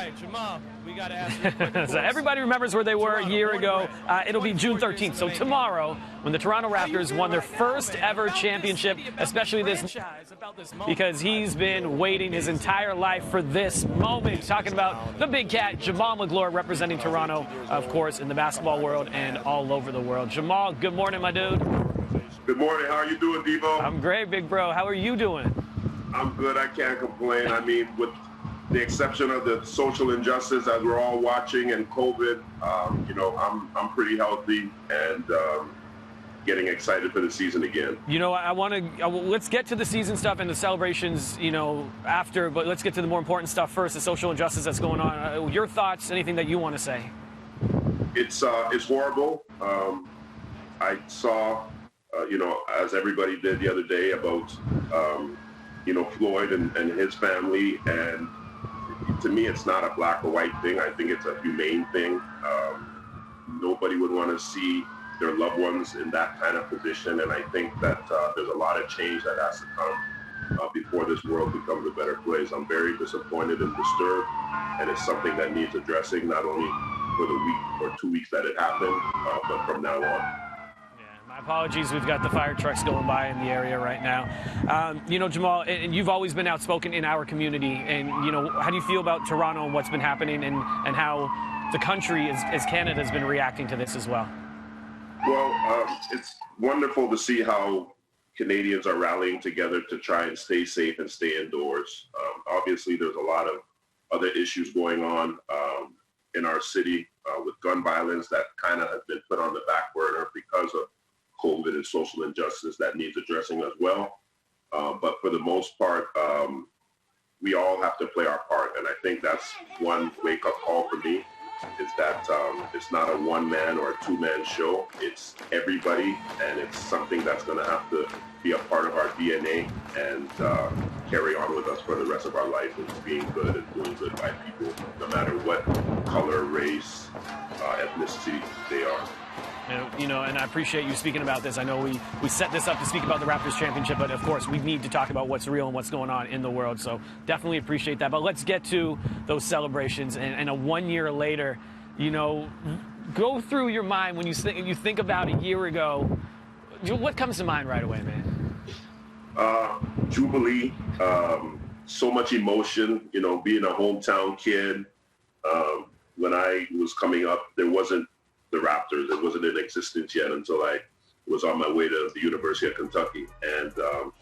right, Jamal, we got to ask you. So everybody remembers where they were a year ago. It'll be June 13th, so tomorrow, when the Toronto Raptors won their first ever championship, especially this, because he's been waiting his entire life for this moment. Talking about the big cat, Jamal McGlure, representing Toronto, of course, in the basketball world and all over the world. Jamal, good morning, my dude. Good morning. How are you doing, Devo? I'm great, big bro. How are you doing? I'm good. I can't complain. I mean, with the exception of the social injustice as we're all watching and COVID, I'm pretty healthy and getting excited for the season again. You know, let's get to the season stuff and the celebrations, after, but let's get to the more important stuff first, the social injustice that's going on. Your thoughts, anything that you want to say? It's horrible. I saw, as everybody did the other day about, Floyd and his family, and to me, it's not a black or white thing. I think it's a humane thing. Nobody would want to see their loved ones in that kind of position, and I think that there's a lot of change that has to come before this world becomes a better place. I'm very disappointed and disturbed, and it's something that needs addressing, not only for the week or 2 weeks that it happened, but from now on. My apologies, we've got the fire trucks going by in the area right now. Jamal, and you've always been outspoken in our community, and, how do you feel about Toronto and what's been happening and how the country, as Canada, has been reacting to this as well? Well, it's wonderful to see how Canadians are rallying together to try and stay safe and stay indoors. Obviously, there's a lot of other issues going on in our city with gun violence that kind of has been put on the back burner because of COVID and social injustice that needs addressing as well. But for the most part, we all have to play our part. And I think that's one wake-up call for me, is that it's not a one-man or a two-man show. It's everybody, and it's something that's going to have to be a part of our DNA and carry on with us for the rest of our life, is being good and doing good by people, no matter what color, race, ethnicity they are. And I appreciate you speaking about this. I know we set this up to speak about the Raptors championship, but of course we need to talk about what's real and what's going on in the world. So definitely appreciate that. But let's get to those celebrations. And a 1 year later, go through your mind when you think about a year ago. What comes to mind right away, man? Jubilee, so much emotion. Being a hometown kid. When I was coming up, there wasn't the Raptors. It wasn't in existence yet until I was on my way to the University of Kentucky. And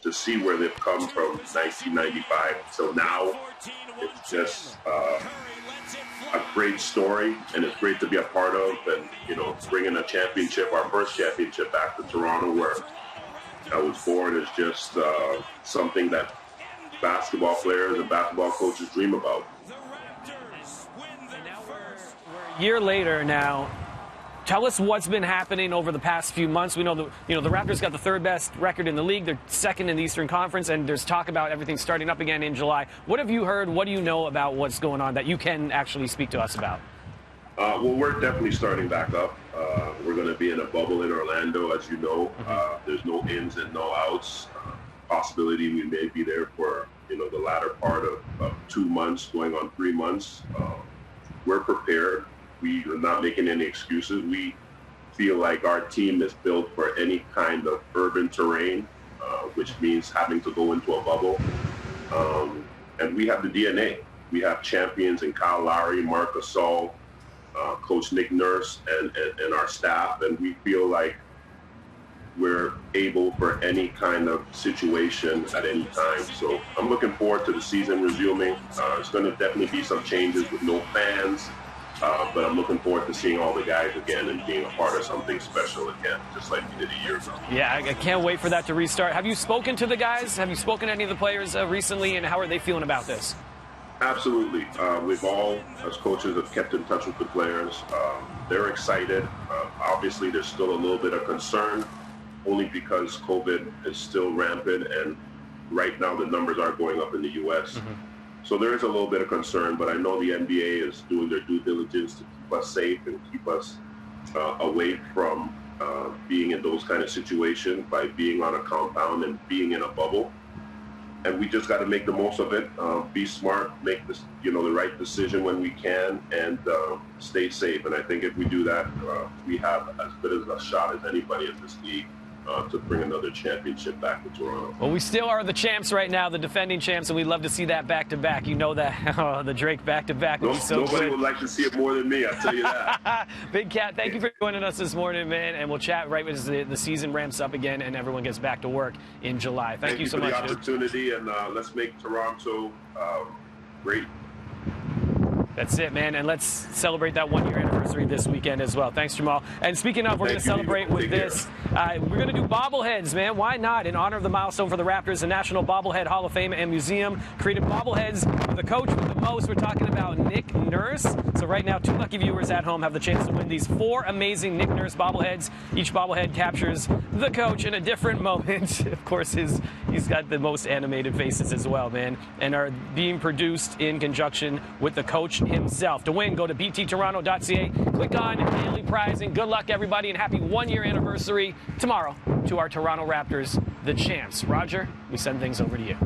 to see where they've come from 1995 till now, it's just a great story, and it's great to be a part of, and, bringing a championship, our first championship, back to Toronto, where I was born, is just something that basketball players and basketball coaches dream about. We're a year later now. Tell us what's been happening over the past few months. We know the Raptors got the third best record in the league. They're second in the Eastern Conference, and there's talk about everything starting up again in July. What have you heard? What do you know about what's going on that you can actually speak to us about? Well, we're definitely starting back up. We're going to be in a bubble in Orlando, as you know. There's no ins and no outs. Possibility we may be there for the latter part of 2 months, going on 3 months. We're prepared. We are not making any excuses. We feel like our team is built for any kind of urban terrain, which means having to go into a bubble. And we have the DNA. We have champions in Kyle Lowry, Marc Gasol, Coach Nick Nurse, and our staff. And we feel like we're able for any kind of situation at any time. So I'm looking forward to the season resuming. It's going to definitely be some changes with no fans. But I'm looking forward to seeing all the guys again and being a part of something special again, just like we did a year ago. Yeah, I can't wait for that to restart. Have you spoken to the guys? Have you spoken to any of the players recently, and how are they feeling about this? Absolutely. We've all, as coaches, have kept in touch with the players. They're excited. Obviously, there's still a little bit of concern, only because COVID is still rampant, and right now the numbers are going up in the U.S., So there is a little bit of concern, but I know the NBA is doing their due diligence to keep us safe and keep us away from being in those kind of situations by being on a compound and being in a bubble. and we just got to make the most of it. Be smart, make this, the right decision when we can, and stay safe. And I think if we do that, we have as good as a shot as anybody in this league to bring another championship back to Toronto. Well, we still are the champs right now, the defending champs, and we'd love to see that back-to-back. You know that the Drake back-to-back would be so nobody good. would like to see it more than me, I'll tell you that. Big Cat, thank you for joining us this morning, man, and we'll chat right as the season ramps up again and everyone gets back to work in July. Thank you so much. Thank you for the opportunity, and let's make Toronto great. That's it, man, and let's celebrate that one-year anniversary this weekend as well. Thanks, Jamal. And speaking of, we're going to celebrate with this. We're going to do bobbleheads, man. Why not? In honor of the milestone for the Raptors, the National Bobblehead Hall of Fame and Museum created bobbleheads for the coach with the most. We're talking about Nick Nurse. So right now, 2 lucky viewers at home have the chance to win these 4 amazing Nick Nurse bobbleheads. Each bobblehead captures the coach in a different moment. Of course, he's got the most animated faces as well, man, and are being produced in conjunction with the coach himself. To win, go to bttoronto.ca, click on daily prizing. Good luck, everybody, and happy 1-year anniversary tomorrow to our Toronto Raptors, the champs. Roger, we send things over to you.